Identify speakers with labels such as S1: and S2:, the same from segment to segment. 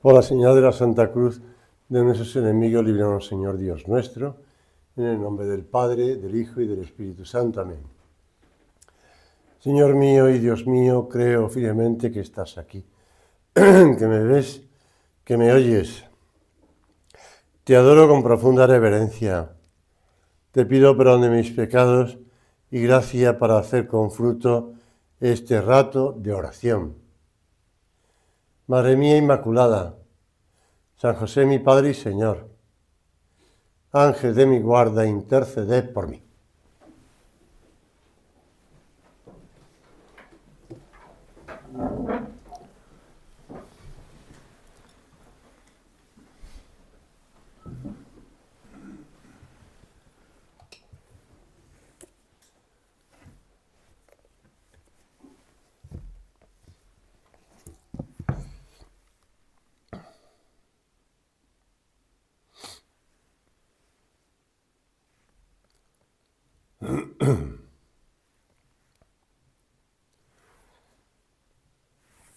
S1: Por la señal de la Santa Cruz de nuestros enemigos, líbranos, Señor Dios nuestro, en el nombre del Padre, del Hijo y del Espíritu Santo. Amén. Señor mío y Dios mío, creo firmemente que estás aquí, que me ves, que me oyes. Te adoro con profunda reverencia. Te pido perdón de mis pecados y gracia para hacer con fruto este rato de oración. Madre mía Inmaculada, San José mi Padre y Señor, Ángel de mi guarda, interceded por mí.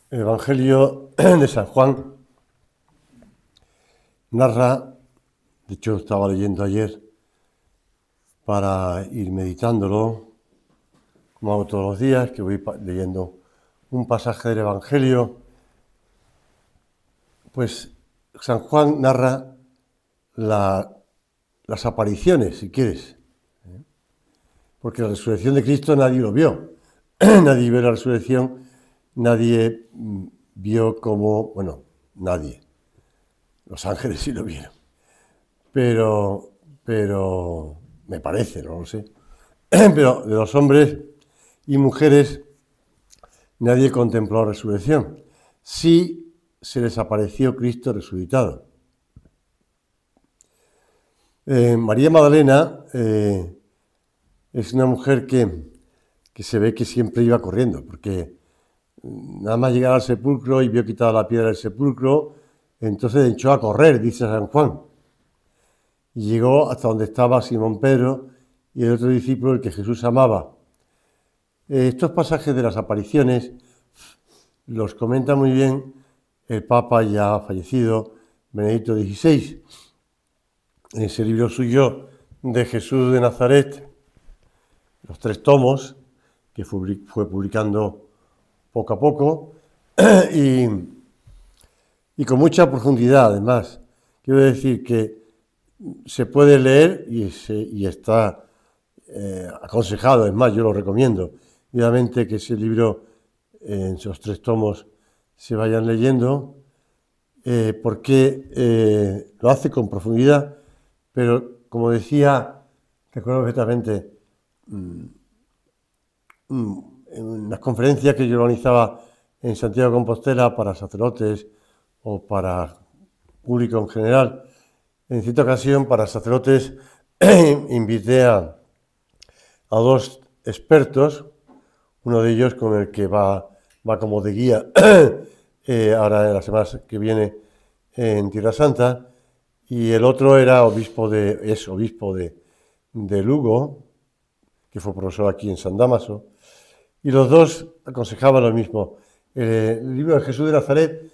S1: El Evangelio de San Juan narra, de hecho estaba leyendo ayer para ir meditándolo, como hago todos los días, que voy leyendo un pasaje del Evangelio, pues San Juan narra las apariciones, si quieres, porque la resurrección de Cristo nadie lo vio, nadie vio la resurrección. Nadie vio como, nadie, los ángeles sí lo vieron, pero me parece, no lo sé, pero de los hombres y mujeres nadie contempló la resurrección. Sí se les apareció Cristo resucitado. María Magdalena es una mujer que se ve que siempre iba corriendo, porque nada más llegar al sepulcro y vio quitada la piedra del sepulcro, entonces echó a correr, dice San Juan. Y llegó hasta donde estaba Simón Pedro y el otro discípulo, el que Jesús amaba. Estos pasajes de las apariciones los comenta muy bien el Papa ya fallecido, Benedicto XVI, en ese libro suyo de Jesús de Nazaret, los 3 tomos, que fue publicando poco a poco, y con mucha profundidad, además. Quiero decir que se puede leer y está aconsejado, es más, yo lo recomiendo, obviamente que ese libro, en esos 3 tomos, se vayan leyendo, porque lo hace con profundidad, pero como decía, recuerdo perfectamente, en las conferencias que yo organizaba en Santiago de Compostela para sacerdotes o para público en general, en cierta ocasión para sacerdotes invité a 2 expertos, uno de ellos con el que va como de guía ahora en la semana que viene en Tierra Santa, y el otro es obispo de Lugo, que fue profesor aquí en San Dámaso. Y los 2 aconsejaban lo mismo. El libro de Jesús de Nazaret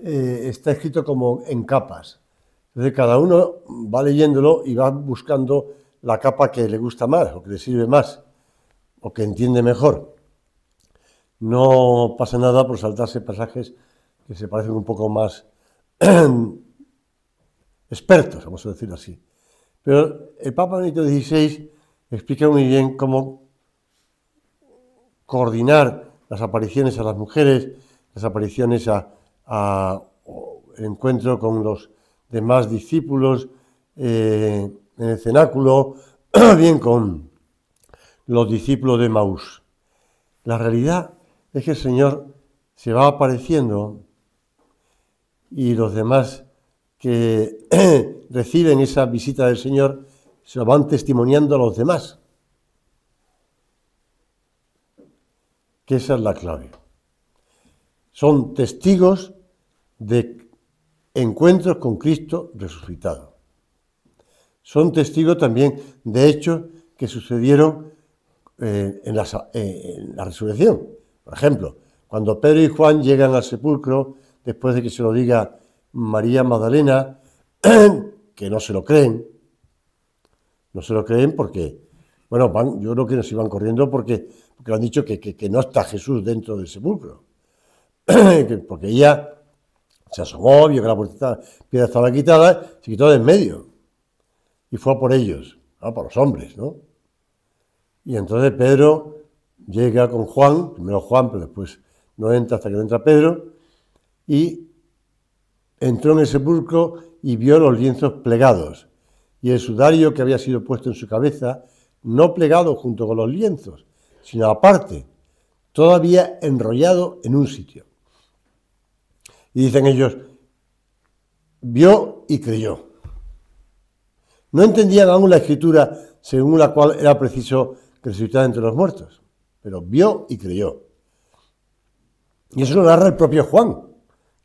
S1: está escrito como en capas. Entonces cada uno va leyéndolo y va buscando la capa que le gusta más, o que le sirve más, o que entiende mejor. No pasa nada por saltarse pasajes que se parecen un poco más expertos, vamos a decirlo así. Pero el Papa Benedicto XVI explica muy bien cómo coordinar las apariciones a las mujeres, las apariciones a encuentro con los demás discípulos en el cenáculo, bien con los discípulos de Maús. La realidad es que el Señor se va apareciendo y los demás que reciben esa visita del Señor se lo van testimoniando a los demás. Que esa es la clave. Son testigos de encuentros con Cristo resucitado. Son testigos también de hechos que sucedieron en la resurrección. Por ejemplo, cuando Pedro y Juan llegan al sepulcro, después de que se lo diga María Magdalena, que no se lo creen. No se lo creen porque, bueno, yo creo que nos iban corriendo porque le han dicho que no está Jesús dentro del sepulcro. Porque ella se asomó, vio que la piedra estaba quitada, se quitó de en medio y fue a por ellos, por los hombres, ¿no? Y entonces Pedro llega con Juan, primero Juan, pero después no entra hasta que no entra Pedro, y entró en el sepulcro y vio los lienzos plegados y el sudario que había sido puesto en su cabeza, no plegado junto con los lienzos, sino aparte, todavía enrollado en un sitio. Y dicen ellos, vio y creyó. No entendían aún la escritura según la cual era preciso que resucitara entre los muertos, pero vio y creyó. Y eso lo narra el propio Juan,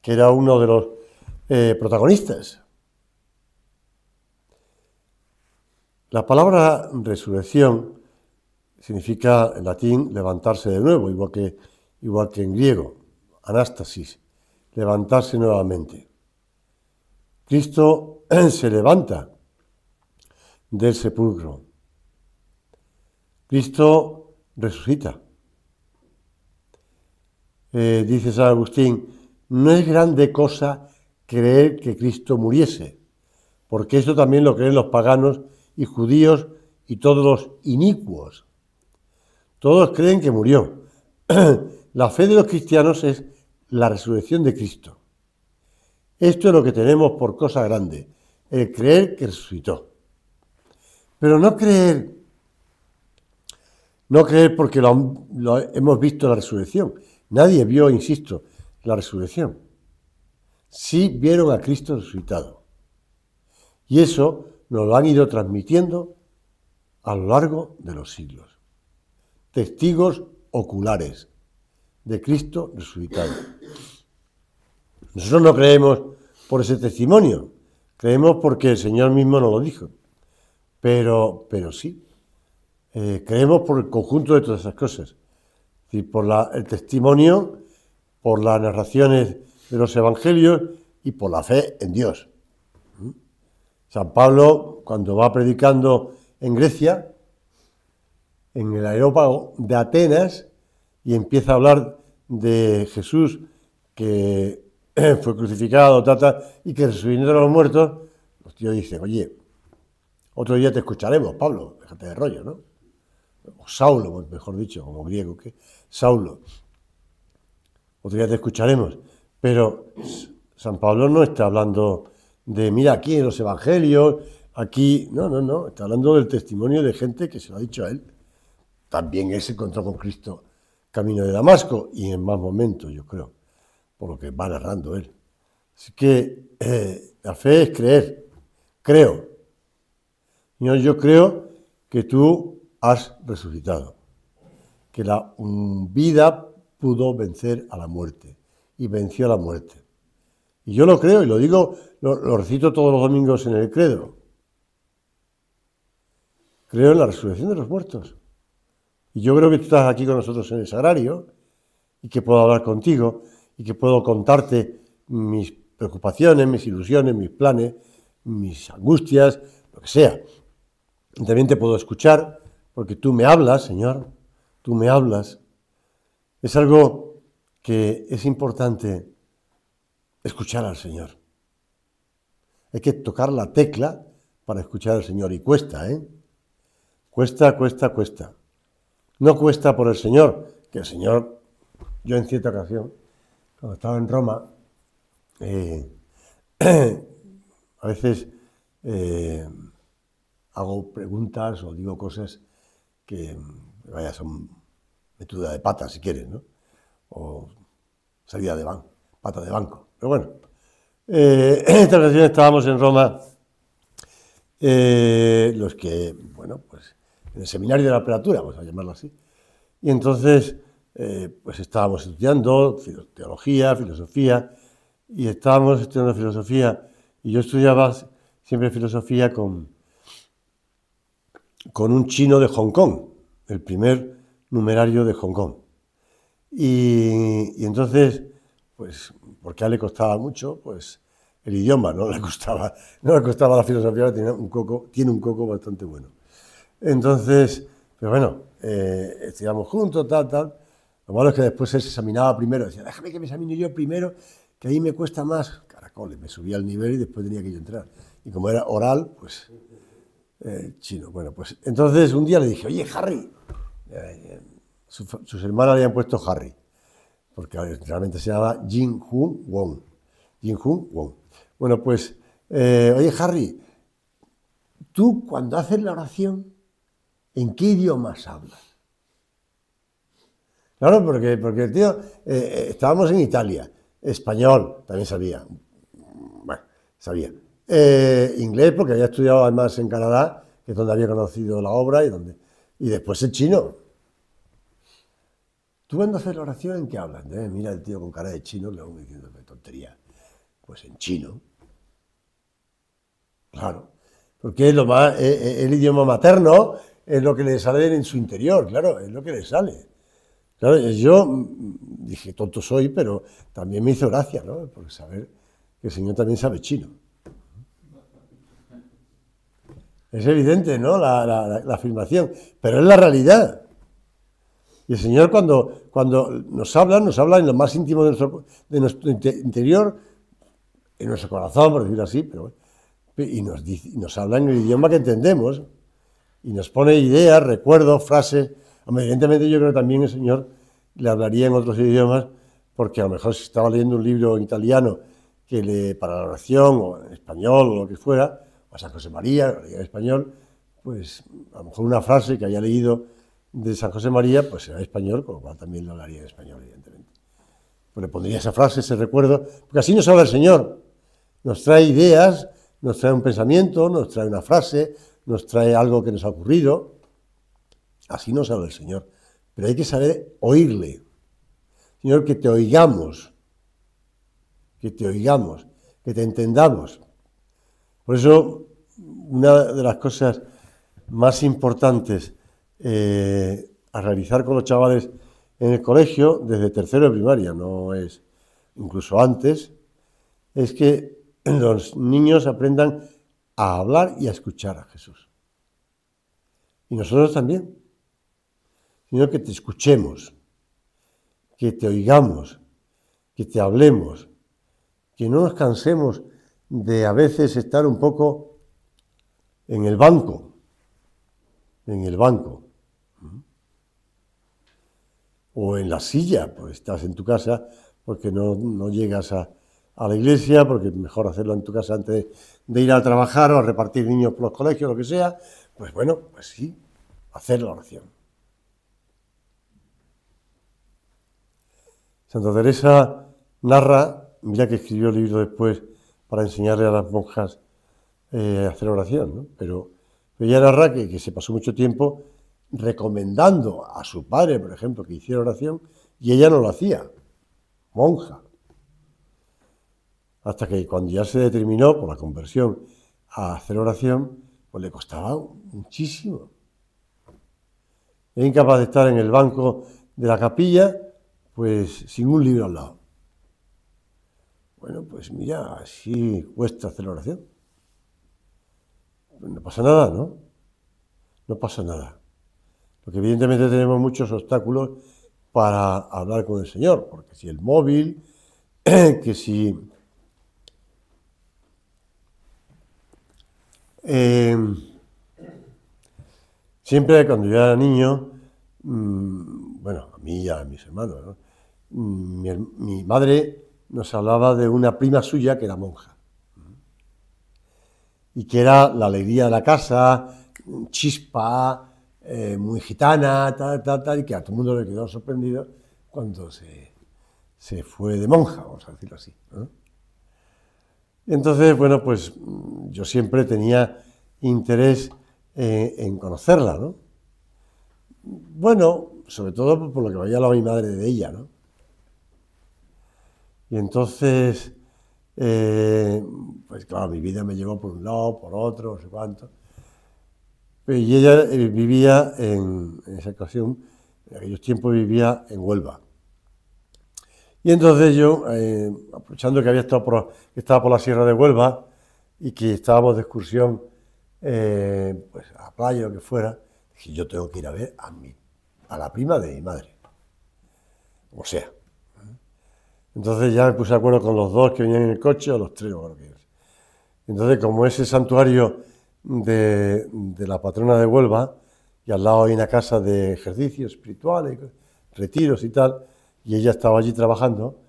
S1: que era uno de los protagonistas. La palabra resurrección significa en latín levantarse de nuevo, igual que en griego, anástasis, levantarse nuevamente. Cristo se levanta del sepulcro. Cristo resucita. Dice San Agustín, no es grande cosa creer que Cristo muriese, porque esto también lo creen los paganos y judíos y todos los inicuos. Todos creen que murió. La fe de los cristianos es la resurrección de Cristo. Esto es lo que tenemos por cosa grande, el creer que resucitó. Pero no creer porque lo hemos visto la resurrección. Nadie vio, insisto, la resurrección. Sí vieron a Cristo resucitado. Y eso nos lo han ido transmitiendo a lo largo de los siglos. Testigos oculares de Cristo resucitado. Nosotros no creemos por ese testimonio, creemos porque el Señor mismo nos lo dijo. Pero sí, creemos por el conjunto de todas esas cosas. Es decir, por el testimonio, por las narraciones de los evangelios y por la fe en Dios. San Pablo, cuando va predicando en Grecia, en el Areópago de Atenas, y empieza a hablar de Jesús que fue crucificado, y que resucitó de los muertos, los tíos dicen, oye, otro día te escucharemos, Pablo, déjate de rollo, ¿no? O Saulo, mejor dicho, como griego, que Saulo. Otro día te escucharemos. Pero San Pablo no está hablando de, mira, aquí en los evangelios, aquí, no, está hablando del testimonio de gente que se lo ha dicho a él. También él se encontró con Cristo camino de Damasco y en más momentos, yo creo, por lo que va narrando él. Así que la fe es creer. Creo. Señor, yo creo que tú has resucitado, que la vida pudo vencer a la muerte y venció a la muerte. Y yo lo creo y lo digo, lo recito todos los domingos en el credo. Creo en la resurrección de los muertos. Y yo creo que tú estás aquí con nosotros en el sagrario y que puedo hablar contigo y que puedo contarte mis preocupaciones, mis ilusiones, mis planes, mis angustias, lo que sea. También te puedo escuchar porque tú me hablas, Señor, tú me hablas. Es algo que es importante escuchar al Señor. Hay que tocar la tecla para escuchar al Señor y cuesta, ¿eh? Cuesta. No cuesta por el Señor, que el Señor, yo en cierta ocasión, cuando estaba en Roma, a veces hago preguntas o digo cosas que, vaya, son metida de pata, si quieres, ¿no? O salida de banco, pata de banco. Pero bueno, en esta ocasión estábamos en Roma, los que, bueno, pues en el seminario de la prelatura, vamos a llamarlo así. Y entonces, pues estábamos estudiando teología, filosofía, y estábamos estudiando filosofía, y yo estudiaba siempre filosofía con un chino de Hong Kong, el primer numerario de Hong Kong. Y entonces, pues, porque a él le costaba mucho, pues el idioma, no le costaba la filosofía, tiene un coco bastante bueno. Entonces, pero bueno, estudiamos juntos, tal. Lo malo es que después él se examinaba primero, decía, déjame que me examine yo primero, que ahí me cuesta más. Caracoles, me subía al nivel y después tenía que yo entrar. Y como era oral, pues, chino. Bueno, pues entonces un día le dije, oye, Harry, sus hermanas le habían puesto Harry, porque realmente se llama Jin-Hun Wong. Jin-Hun Wong. Bueno, pues, oye, Harry, tú cuando haces la oración, ¿en qué idiomas hablas? Claro, porque el tío, estábamos en Italia, español, también sabía, bueno, sabía. Inglés, porque había estudiado además en Canadá, que es donde había conocido la obra, y después el chino. ¿Tú cuando haces la oración en qué hablas? Mira el tío con cara de chino, luego diciendo, qué tontería. Pues en chino. Claro, porque es el idioma materno, es lo que le sale en su interior, claro, es lo que le sale. Claro, yo dije, tonto soy, pero también me hizo gracia, ¿no? Porque saber que el Señor también sabe chino. Es evidente, ¿no? La afirmación, pero es la realidad. Y el Señor cuando nos habla en lo más íntimo de nuestro interior, en nuestro corazón, por decirlo así, pero, y nos habla en el idioma que entendemos, y nos pone ideas, recuerdos, frases. Hombre, evidentemente yo creo que también el Señor le hablaría en otros idiomas, porque a lo mejor si estaba leyendo un libro en italiano para la oración, o en español, o lo que fuera, o a San José María, que leía en español, pues a lo mejor una frase que haya leído de San José María, pues será en español, con lo cual también lo hablaría en español, evidentemente. Pues le pondría esa frase, ese recuerdo, porque así nos habla el Señor. Nos trae ideas, nos trae un pensamiento, nos trae una frase, nos trae algo que nos ha ocurrido. Así nos habla el Señor. Pero hay que saber oírle. Señor, que te oigamos, que te entendamos. Por eso, una de las cosas más importantes a realizar con los chavales en el colegio, desde tercero de primaria, no es incluso antes, es que los niños aprendan a hablar y a escuchar a Jesús. Y nosotros también. Sino que te escuchemos, que te oigamos, que te hablemos, que no nos cansemos de a veces estar un poco en el banco, o en la silla, pues estás en tu casa porque no llegas a la iglesia, porque es mejor hacerlo en tu casa antes de ir a trabajar o a repartir niños por los colegios, lo que sea. Pues bueno, pues sí, hacer la oración. Santa Teresa narra, mira que escribió el libro después para enseñarle a las monjas a hacer oración, ¿no? Pero ella narra que se pasó mucho tiempo recomendando a su padre, por ejemplo, que hiciera oración, y ella no lo hacía, monja. Hasta que cuando ya se determinó por la conversión a hacer oración, pues le costaba muchísimo. Era incapaz de estar en el banco de la capilla, pues sin un libro al lado. Bueno, pues mira, así cuesta hacer la oración. No pasa nada, ¿no? No pasa nada. Porque evidentemente tenemos muchos obstáculos para hablar con el Señor, porque si el móvil, que si siempre cuando yo era niño, bueno, a mí y a mis hermanos, ¿no? Mi madre nos hablaba de una prima suya que era monja y que era la alegría de la casa, chispa, muy gitana, tal, y que a todo el mundo le quedó sorprendido cuando se fue de monja, vamos a decirlo así, ¿no? Y entonces, bueno, pues yo siempre tenía interés en conocerla, ¿no? Bueno, sobre todo por lo que me había hablado mi madre de ella, ¿no? Y entonces, pues claro, mi vida me llevó por un lado, por otro, no sé cuánto. Y ella vivía en esa ocasión, en aquellos tiempos vivía en Huelva. Y entonces yo, aprovechando que estaba por la Sierra de Huelva y que estábamos de excursión pues a la playa o lo que fuera, dije, yo tengo que ir a ver a la prima de mi madre, o sea. Entonces ya me puse de acuerdo con los dos que venían en el coche, o los tres, o lo que es. Entonces, como es el santuario de la patrona de Huelva, y al lado hay una casa de ejercicios espirituales, retiros y tal, y ella estaba allí trabajando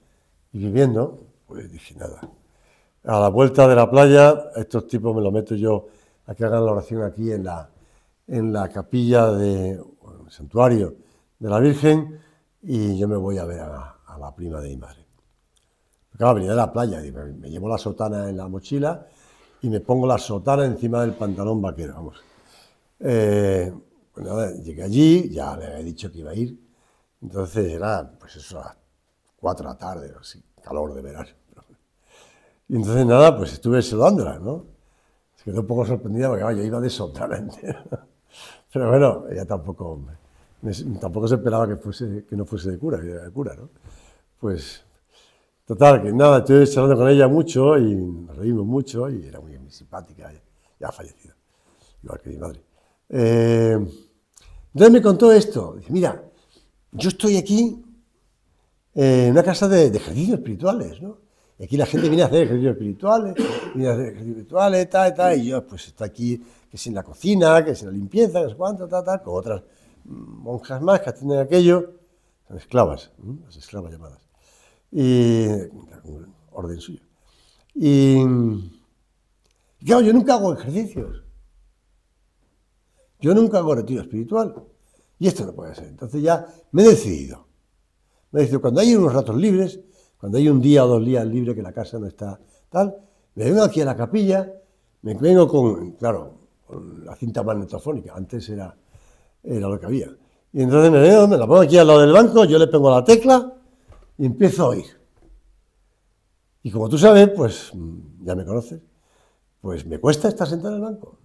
S1: y viviendo, pues dije, nada. A la vuelta de la playa, a estos tipos me lo meto yo a que hagan la oración aquí en la capilla el santuario de la Virgen, y yo me voy a ver a la prima de mi madre. Claro, venía de la playa, me llevo la sotana en la mochila y me pongo la sotana encima del pantalón vaquero, vamos. Pues nada, llegué allí, ya le había dicho que iba a ir, entonces era, pues eso, a las 4 de la tarde, así, calor de verano. Y entonces nada, pues estuve saludándola, ¿no? Se quedó un poco sorprendida porque yo iba de sotana entera. Pero bueno, ella tampoco se esperaba que no fuese de cura, que era de cura, ¿no? Pues, total, que nada, estuve charlando con ella mucho y nos reímos mucho y era muy simpática, ya ha fallecido, igual que mi madre. Entonces me contó esto, dice, mira, yo estoy aquí en una casa de ejercicios espirituales, ¿no? Y aquí la gente viene a hacer ejercicios espirituales, y yo pues está aquí, que es en la cocina, que es en la limpieza, que es cuánto, con otras monjas más que atienden aquello, son esclavas, las esclavas llamadas, y orden suyo. Y claro, yo nunca hago ejercicios, yo nunca hago retiro espiritual, y esto no puede ser. Entonces ya me he decidido, cuando hay unos ratos libres, cuando hay un día o 2 días libre que la casa no está tal, me vengo aquí a la capilla, me vengo con la cinta magnetofónica, antes era lo que había. Y entonces me la pongo aquí al lado del banco, yo le pongo la tecla y empiezo a oír. Y como tú sabes, pues ya me conoces, pues me cuesta estar sentado en el banco.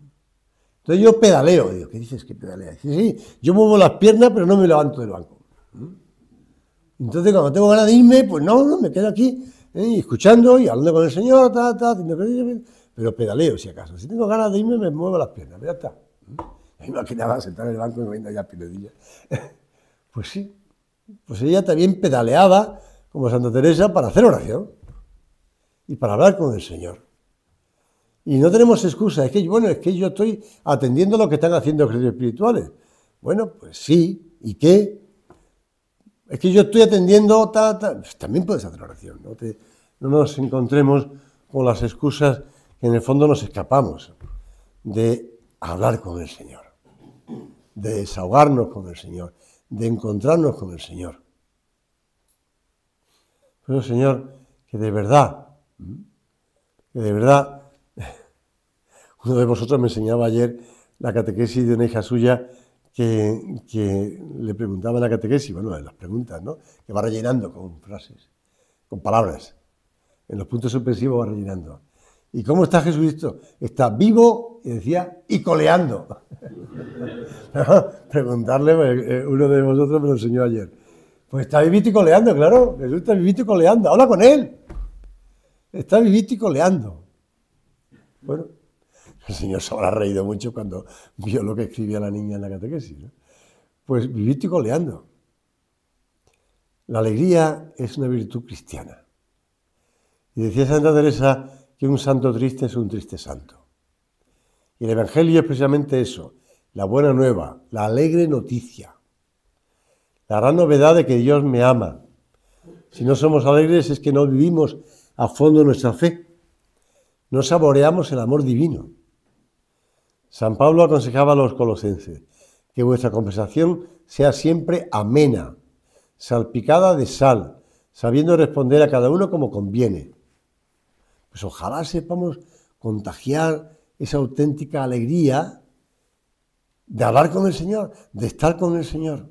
S1: Entonces yo pedaleo, digo, ¿qué dices que pedalea? Dice, sí, yo muevo las piernas pero no me levanto del banco. Entonces, cuando tengo ganas de irme, pues no, me quedo aquí, escuchando y hablando con el Señor, pero pedaleo si acaso. Si tengo ganas de irme, me muevo las piernas, ya está. Me imaginaba sentar en el banco y me viendo ya piredilla. Pues sí, pues ella también pedaleaba, como Santa Teresa, para hacer oración y para hablar con el Señor. Y no tenemos excusa, es que yo estoy atendiendo lo que están haciendo ejercicios espirituales. Bueno, pues sí, ¿y qué? Es que yo estoy atendiendo, pues también puedes hacer oración, no nos encontremos con las excusas que en el fondo nos escapamos de hablar con el Señor, de desahogarnos con el Señor, de encontrarnos con el Señor. Pero Señor, que de verdad, uno de vosotros me enseñaba ayer la catequesis de una hija suya que le preguntaba en la catequesis, en las preguntas, ¿no? Que va rellenando con frases, con palabras. En los puntos suspensivos va rellenando. ¿Y cómo está Jesucristo? Está vivo, y decía, y coleando. Preguntarle, uno de vosotros me lo enseñó ayer. Pues está vivito y coleando, claro. Jesús está vivito y coleando. Habla con él. Está vivito y coleando. Bueno, el Señor se habrá reído mucho cuando vio lo que escribía la niña en la catequesis, ¿no? Pues vivito y coleando. La alegría es una virtud cristiana. Y decía Santa Teresa que un santo triste es un triste santo. Y el Evangelio es precisamente eso, la buena nueva, la alegre noticia, la gran novedad de que Dios me ama. Si no somos alegres es que no vivimos a fondo nuestra fe, no saboreamos el amor divino. San Pablo aconsejaba a los colosenses que vuestra conversación sea siempre amena, salpicada de sal, sabiendo responder a cada uno como conviene. Pues ojalá sepamos contagiar esa auténtica alegría de hablar con el Señor, de estar con el Señor,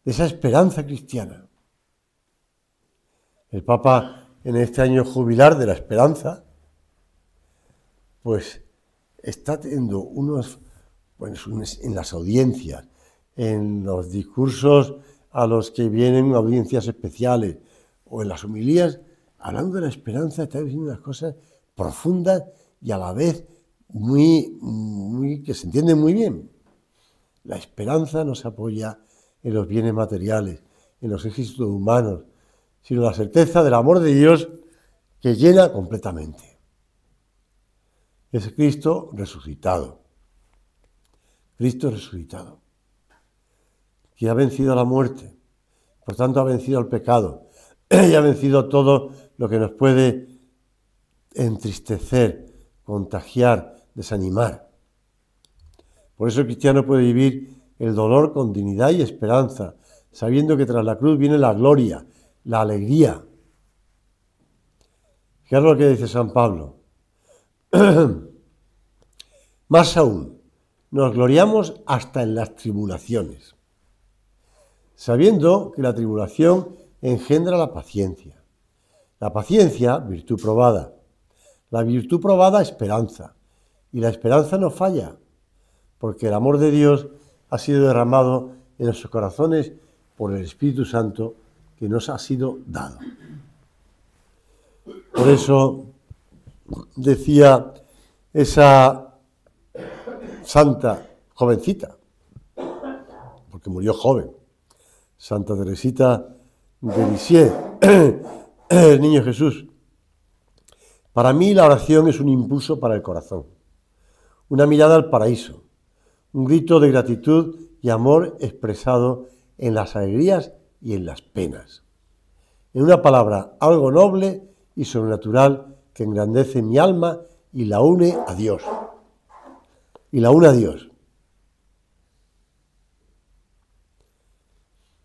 S1: de esa esperanza cristiana. El Papa, en este año jubilar de la esperanza, pues está teniendo en las audiencias, en los discursos a los que vienen audiencias especiales o en las homilías, hablando de la esperanza, está diciendo unas cosas profundas y a la vez que se entienden muy bien. La esperanza no se apoya en los bienes materiales, en los éxitos humanos, sino en la certeza del amor de Dios que llena completamente. Es Cristo resucitado. Cristo resucitado, que ha vencido a la muerte, por tanto ha vencido al pecado y ha vencido todo lo que nos puede entristecer, contagiar, desanimar. Por eso el cristiano puede vivir el dolor con dignidad y esperanza, sabiendo que tras la cruz viene la gloria, la alegría. Fijaros lo que dice San Pablo. Más aún, nos gloriamos hasta en las tribulaciones, sabiendo que la tribulación engendra la paciencia. La paciencia, virtud probada. La virtud probada, esperanza. Y la esperanza no falla, porque el amor de Dios ha sido derramado en nuestros corazones por el Espíritu Santo que nos ha sido dado. Por eso decía esa santa jovencita, porque murió joven, Santa Teresita de Lisieux, el niño Jesús. Para mí la oración es un impulso para el corazón, una mirada al paraíso, un grito de gratitud y amor expresado en las alegrías y en las penas. En una palabra, algo noble y sobrenatural que engrandece mi alma y la une a Dios. Y la une a Dios.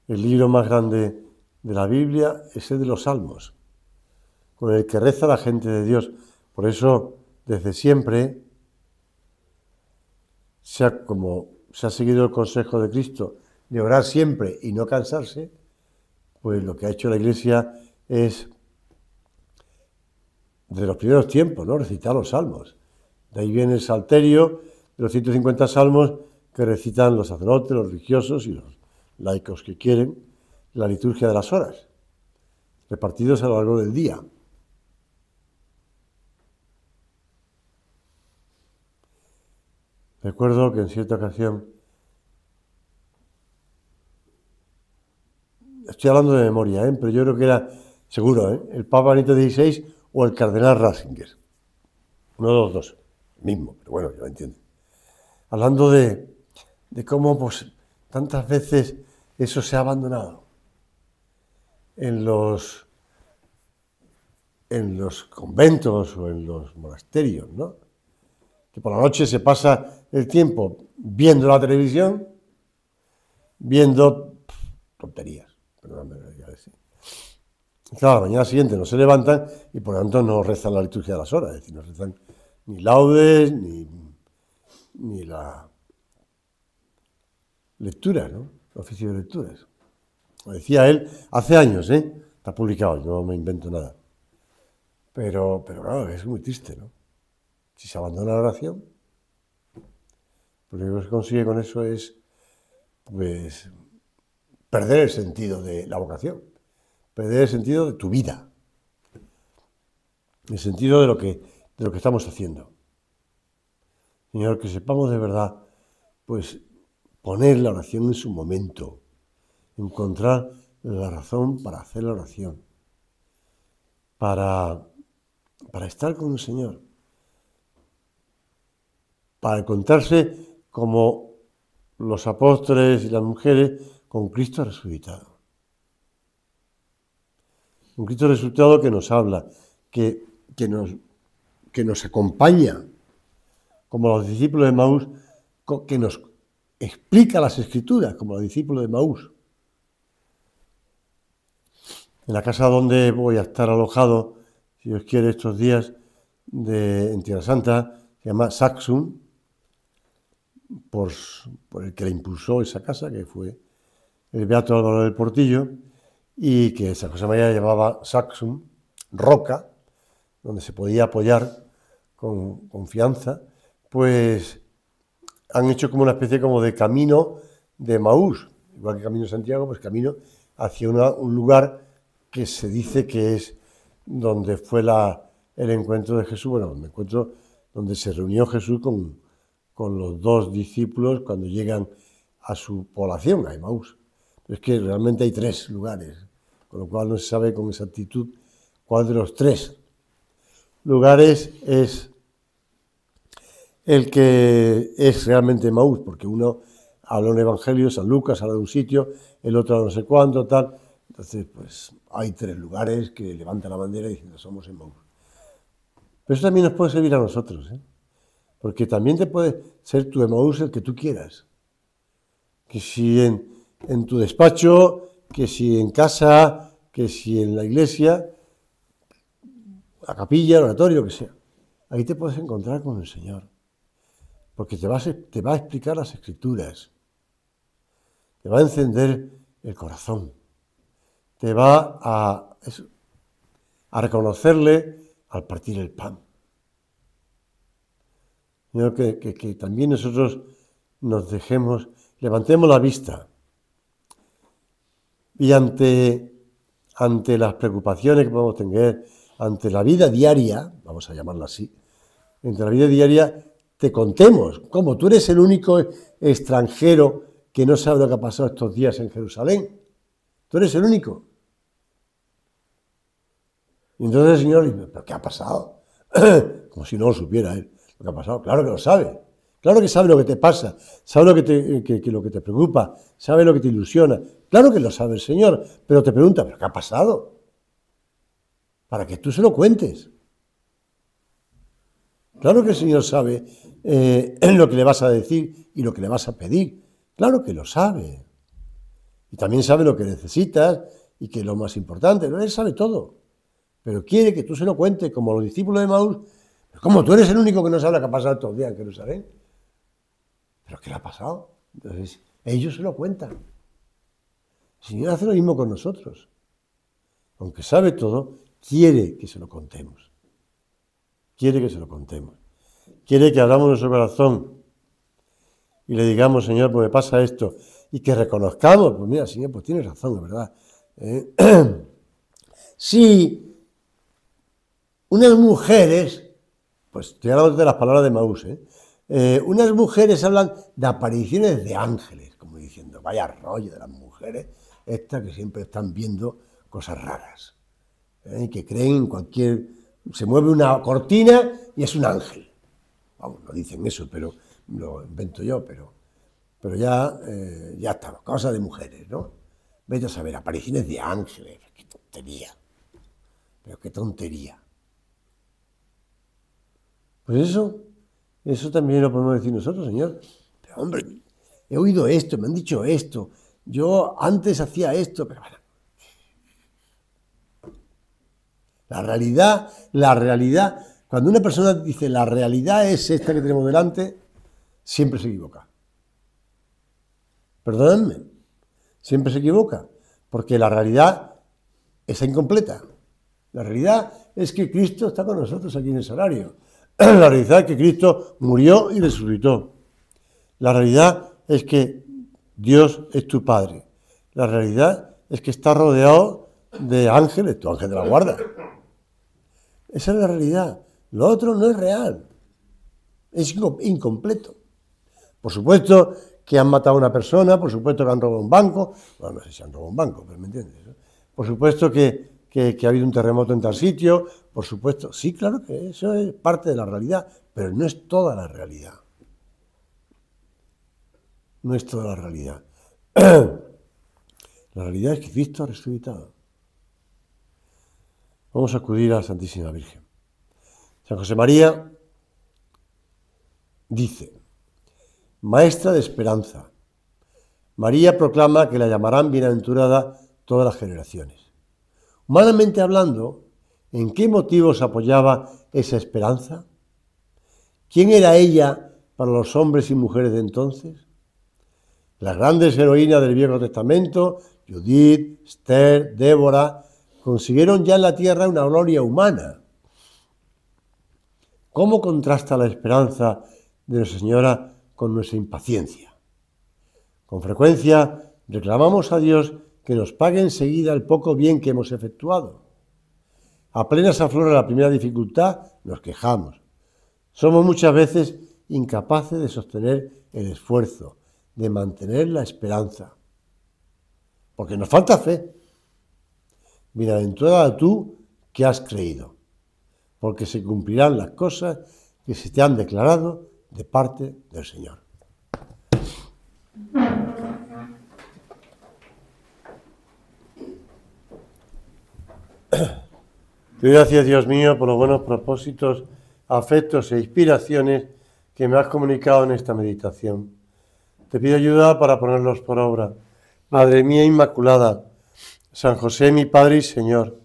S1: El libro más grande de la Biblia es el de los Salmos, con el que reza la gente de Dios. Por eso, desde siempre, como se ha seguido el consejo de Cristo de orar siempre y no cansarse, pues lo que ha hecho la Iglesia es, desde los primeros tiempos, ¿no?, recitar los salmos. De ahí viene el salterio de los 150 salmos que recitan los sacerdotes, los religiosos y los laicos que quieren, la liturgia de las horas, repartidos a lo largo del día. Recuerdo que en cierta ocasión, estoy hablando de memoria, pero yo creo que era, seguro, el Papa Benito XVI o el Cardenal Ratzinger, uno de los dos, mismo, pero bueno, ya lo entienden. Hablando de cómo pues tantas veces eso se ha abandonado en los conventos o en los monasterios, ¿no? Que por la noche se pasa el tiempo viendo la televisión, viendo tonterías, perdóname, ya decir. Claro, la mañana siguiente no se levantan y por lo tanto no rezan la liturgia de las horas, es decir, no rezan ni laudes, ni la lectura, ¿no? El oficio de lecturas. Lo decía él hace años, está publicado, yo no me invento nada. Pero claro, es muy triste, ¿no? Si se abandona la oración, pues lo que se consigue con eso es, pues, perder el sentido de la vocación, perder el sentido de tu vida, el sentido de lo que estamos haciendo. Señor, que sepamos de verdad, pues, poner la oración en su momento, encontrar la razón para hacer la oración, para estar con el Señor, para encontrarse como los apóstoles y las mujeres con Cristo resucitado. Un Cristo resucitado que nos habla, que nos acompaña, como los discípulos de Maús, que nos explica las Escrituras, como los discípulos de Maús. En la casa donde voy a estar alojado, si Dios quiere, estos días en Tierra Santa, se llama Saxum, por el que le impulsó esa casa, que fue el beato Álvaro del Portillo, y que esa cosa María llamaba Saxum, roca, donde se podía apoyar con confianza, pues han hecho como una especie como de camino de Maús, igual que Camino de Santiago, pues camino hacia un lugar que se dice que es donde fue el encuentro de Jesús, bueno, el encuentro donde se reunió Jesús con los dos discípulos cuando llegan a su población, a Emaús. Pero es que realmente hay 3 lugares, con lo cual no se sabe con exactitud cuál de los 3 lugares es el que es realmente Emaús, porque uno habla en un evangelio, San Lucas habla de un sitio, el otro habla no sé cuánto, tal. Entonces, pues hay 3 lugares que levantan la bandera diciendo somos Emaús. Pero eso también nos puede servir a nosotros, ¿eh? Porque también te puede ser tu Emaús el que tú quieras. Que si en tu despacho, que si en casa, que si en la iglesia, la capilla, el oratorio, lo que sea. Ahí te puedes encontrar con el Señor. Porque te va a explicar las Escrituras. Te va a encender el corazón. Te va a reconocerle al partir el pan. Señor, que también nosotros nos levantemos la vista y ante las preocupaciones que podemos tener, ante la vida diaria, vamos a llamarla así, entre la vida diaria, te contemos, como tú eres el único extranjero que no sabe lo que ha pasado estos días en Jerusalén. Tú eres el único. Y entonces el Señor dice, ¿pero qué ha pasado? Como si no lo supiera él, lo que ha pasado. Claro que lo sabe. Claro que sabe lo que te pasa, sabe lo que te preocupa, sabe lo que te ilusiona. Claro que lo sabe el Señor, pero te pregunta, ¿pero qué ha pasado? Para que tú se lo cuentes. Claro que el Señor sabe lo que le vas a decir y lo que le vas a pedir. Claro que lo sabe. Y también sabe lo que necesitas y que es lo más importante. Él sabe todo. Pero quiere que tú se lo cuentes, como los discípulos de Emaús. Como tú eres el único que no sabe lo que ha pasado estos días en Jerusalén. ¿Pero qué le ha pasado? Entonces, ellos se lo cuentan. El Señor hace lo mismo con nosotros. Aunque sabe todo, quiere que se lo contemos. Quiere que se lo contemos. Quiere que abramos nuestro corazón y le digamos, Señor, pues me pasa esto. Y que reconozcamos, pues mira, Señor, pues tienes razón, es verdad. Si unas mujeres, pues estoy hablando de las palabras de Emaús, unas mujeres hablan de apariciones de ángeles, como diciendo, vaya rollo de las mujeres, estas que siempre están viendo cosas raras, y que creen en se mueve una cortina y es un ángel. Vamos, no dicen eso, pero lo invento yo, pero ya está, cosas de mujeres, ¿no? Vete a saber, apariciones de ángeles, qué tontería, pero qué tontería. Pues eso también lo podemos decir nosotros, Señor. Pero hombre, he oído esto, me han dicho esto, yo antes hacía esto, pero bueno. La realidad, cuando una persona dice la realidad es esta que tenemos delante, siempre se equivoca. Perdónenme, siempre se equivoca, porque la realidad es incompleta. La realidad es que Cristo está con nosotros aquí en el salario. La realidad es que Cristo murió y resucitó. La realidad es que Dios es tu Padre. La realidad es que estás rodeado de ángeles, tu ángel de la guarda. Esa es la realidad. Lo otro no es real. Es incompleto. Por supuesto que han matado a una persona, por supuesto que han robado un banco. Bueno, no sé si han robado un banco, pero me entiendes, ¿no? Por supuesto que ha habido un terremoto en tal sitio. Por supuesto, sí, claro que eso es parte de la realidad, pero no es toda la realidad. No es toda la realidad. La realidad es que Cristo ha resucitado. Vamos a acudir a la Santísima Virgen. San José María dice, Maestra de esperanza, María proclama que la llamarán bienaventurada todas las generaciones. Humanamente hablando, ¿en qué motivos apoyaba esa esperanza? ¿Quién era ella para los hombres y mujeres de entonces? Las grandes heroínas del Viejo Testamento, Judith, Esther, Débora, consiguieron ya en la tierra una gloria humana. ¿Cómo contrasta la esperanza de Nuestra Señora con nuestra impaciencia? Con frecuencia reclamamos a Dios que nos pague enseguida el poco bien que hemos efectuado. Apenas aflora la primera dificultad, nos quejamos. Somos muchas veces incapaces de sostener el esfuerzo, de mantener la esperanza, porque nos falta fe. Bienaventurada tú que has creído, porque se cumplirán las cosas que se te han declarado de parte del Señor. Te doy gracias, Dios mío, por los buenos propósitos, afectos e inspiraciones que me has comunicado en esta meditación. Te pido ayuda para ponerlos por obra. Madre mía Inmaculada, San José mi Padre y Señor,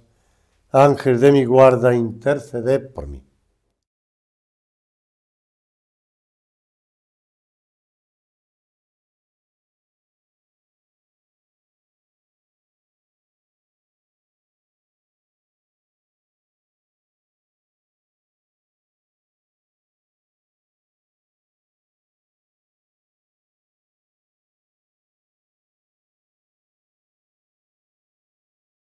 S1: Ángel de mi guarda, interceded por mí.